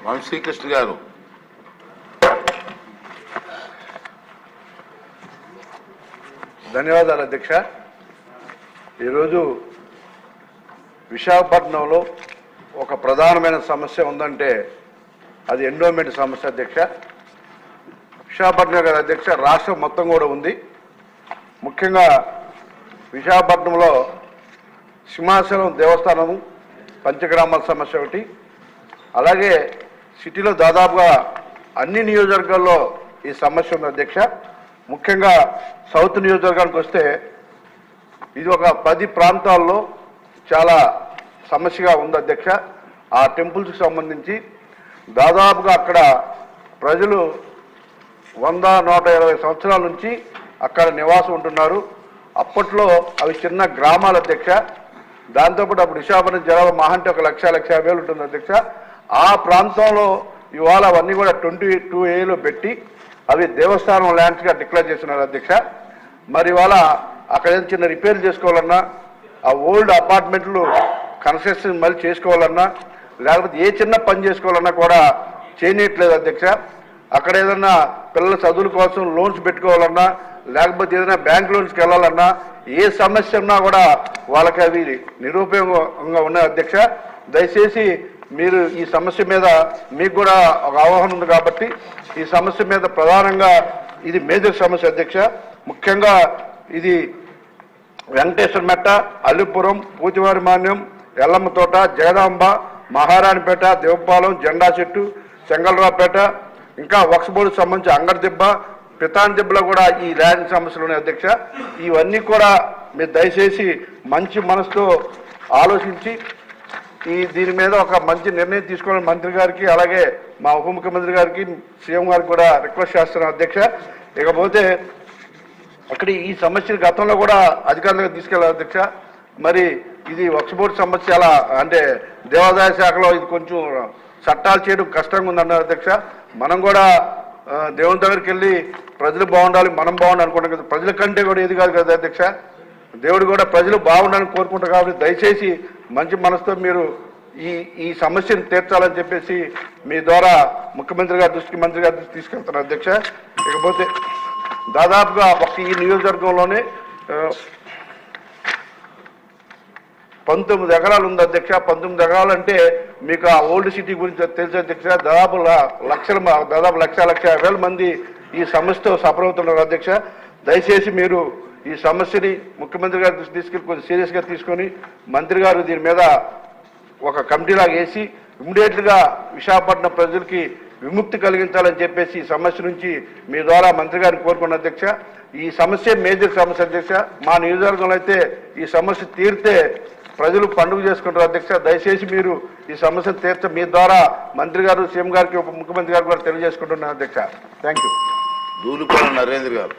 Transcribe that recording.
వంశీకృష్ణ గారు. ధన్యవాదాలు అధ్యక్ష. ఈరోజు విశాఖపట్నంలో ఒక ప్రధానమైన సమస్య ఉందంటే అది ఎండోమెంట్ సమస్య అధ్యక్ష. విశాఖపట్నం గారి అధ్యక్ష రాష్ట్రం మొత్తం కూడా ఉంది. ముఖ్యంగా విశాఖపట్నంలో సింహాచలం దేవస్థానము పంచగ్రామాల సమస్య ఒకటి, అలాగే సిటీలో దాదాపుగా అన్ని నియోజకవర్గాల్లో ఈ సమస్య ఉంది అధ్యక్ష. ముఖ్యంగా సౌత్ నియోజకవర్గానికి వస్తే ఇది ఒక 10 ప్రాంతాల్లో చాలా సమస్యగా ఉంది అధ్యక్ష. ఆ టెంపుల్స్కి సంబంధించి దాదాపుగా అక్కడ ప్రజలు 100-120 సంవత్సరాల నుంచి అక్కడ నివాసం ఉంటున్నారు. అప్పట్లో అవి చిన్న గ్రామాల అధ్యక్ష. దాంతోపాటు అప్పుడు విశాఖపట్నం జనాభా మహా అంటే 1,50,000 ఉంటుంది అధ్యక్ష. ఆ ప్రాంతంలో ఇవాళ అవన్నీ కూడా 22A పెట్టి అవి దేవస్థానం ల్యాండ్స్గా డిక్లేర్ చేస్తున్నారు అధ్యక్ష. మరి ఇవాళ అక్కడ ఏదైనా చిన్న రిపేర్ చేసుకోవాలన్నా, ఆ ఓల్డ్ అపార్ట్మెంట్లు కన్స్ట్రక్షన్ మళ్ళీ చేసుకోవాలన్నా, లేకపోతే ఏ చిన్న పని చేసుకోవాలన్నా కూడా చేయనట్లేదు అధ్యక్ష. అక్కడ ఏదన్నా పిల్లల చదువుల కోసం లోన్స్ పెట్టుకోవాలన్నా, లేకపోతే ఏదైనా బ్యాంక్ లోన్స్కి వెళ్ళాలన్నా, ఏ సమస్య ఉన్నా కూడా వాళ్ళకి అవి నిరుపయోగంగా ఉన్నాయి అధ్యక్ష. దయచేసి మీరు ఈ సమస్య మీద మీకు కూడా ఒక అవగాహన ఉంది కాబట్టి ఈ సమస్య మీద ప్రధానంగా ఇది మేజర్ సమస్య అధ్యక్ష. ముఖ్యంగా ఇది వెంకటేశ్వర మెట్ట, అల్లిపురం, పూతివారి మాన్యం, ఎల్లమ్మ తోట, జగదాంబ, మహారాణిపేట, దేవపాలెం, జెండా చెట్టు, చెంగళరావుపేట, ఇంకా వక్స్ బోర్డుకు సంబంధించి అంగడిదిబ్బ, పితాన్ దిబ్బలో కూడా ఈ ల్యాండ్ సమస్యలు ఉన్నాయి అధ్యక్ష. ఇవన్నీ కూడా మీరు దయచేసి మంచి మనసుతో ఆలోచించి దీని మీద ఒక మంచి నిర్ణయం తీసుకోవాలని మంత్రి గారికి, అలాగే మా ఉప ముఖ్యమంత్రి గారికి, సీఎం గారికి కూడా రిక్వెస్ట్ చేస్తున్నాను అధ్యక్ష. ఇకపోతే అక్కడ ఈ సమస్యను గతంలో కూడా అధికారులుగా తీసుకెళ్ళాలి అధ్యక్ష. మరి ఇది వక్స్ బోర్డు సమస్య ఎలా అంటే దేవాదాయ శాఖలో ఇది కొంచెం చట్టాలు చేయడం కష్టంగా ఉందన్నారు అధ్యక్ష. మనం కూడా దేవుని దగ్గరికి వెళ్ళి ప్రజలు బాగుండాలి, మనం బాగుండాలి అనుకుంటాం కదా. ప్రజల కంటే కూడా ఏది కాదు కదా అధ్యక్ష. దేవుడు కూడా ప్రజలు బాగుండాలని కోరుకుంటారు. కాబట్టి దయచేసి మంచి మనసుతో మీరు ఈ సమస్యను తీర్చాలని చెప్పేసి మీ ద్వారా ముఖ్యమంత్రి గారి దృష్టికి, మంత్రి గారి దృష్టికి తీసుకెళ్తున్నారు అధ్యక్ష. ఇకపోతే దాదాపుగా ఈ నియోజకవర్గంలోనే 19 ఎకరాలు ఉంది అధ్యక్ష. 19 ఎకరాలు అంటే మీకు ఆ ఓల్డ్ సిటీ గురించి తెలుసు అధ్యక్ష. దాదాపు 1,50,000 మంది ఈ సమస్యతో సఫర్ అవుతున్నారు అధ్యక్ష. దయచేసి మీరు ఈ సమస్యని ముఖ్యమంత్రి గారి దృష్టి తీసుకెళ్ళి కొంచెం సీరియస్గా తీసుకొని మంత్రి గారు దీని మీద ఒక కమిటీలాగా వేసి ఇమ్మీడియట్గా విశాఖపట్నం ప్రజలకి విముక్తి కలిగించాలని చెప్పేసి ఈ సమస్య నుంచి మీ ద్వారా మంత్రి గారిని కోరుకున్న అధ్యక్ష. ఈ సమస్య మేజర్ సమస్య అధ్యక్ష. మా నియోజకవర్గంలో అయితే ఈ సమస్య తీరితే ప్రజలు పండుగ చేసుకుంటారు అధ్యక్ష. దయచేసి మీరు ఈ సమస్యను తీర్చ మీ ద్వారా మంత్రి గారు, సీఎం గారికి, ఉప ముఖ్యమంత్రి గారికి కూడా తెలియజేసుకుంటున్నాను అధ్యక్ష. Thank you. దూలిపాల నరేంద్ర గారు.